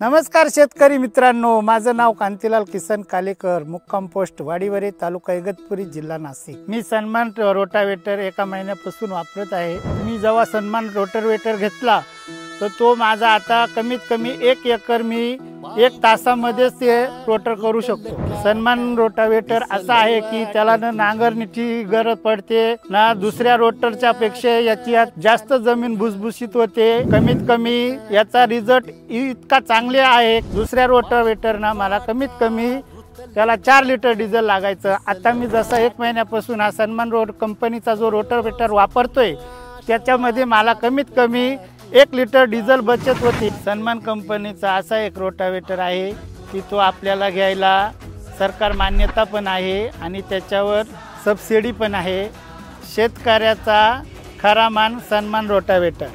नमस्कार शेतकरी मित्रांनो, माझं नाव कांतीलाल किसन कालेकर, मुक्काम पोस्ट वाडीवरे, तालुका इगतपुरी, जिल्हा नाशिक। मी सन्मान रोटावेटर एका महिन्यापासून वापरत आहे। मी जेव्हा सन्मान रोटावेटर घेतला तर तो माझा आता कमीत कमी 1 एकर मी 1 तासामध्ये ते रोटर करू शकतो। सन्मान रोटावेटर असा आहे की त्याला न नांगरणीची गरज पडते ना दुसऱ्या रोटरच्या पेक्षा याच्यात जास्त जमीन भुसभुशीत होते। कमीत कमी याचा रिझल्ट इतका चांगले आहे। दुसऱ्या रोटावेटरना मला कमीत कमी त्याला 4 लिटर डिझेल लागायचं। आता मी जसा 1 महिन्यापासून हा सन्मान रोड कंपनीचा जो रोटावेटर वापरतोय त्याच्यामध्ये मला कमीत कमी 1 लिटर डिझेल बचत होती। सन्मान कंपनीचा असा एक रोटावेटर आहे की तो आपल्याला घ्यायला सरकार मान्यता पण आहे आणि त्याच्यावर सबसिडी पण आहे। शेतकऱ्याचा खरा मान सन्मान रोटावेटर।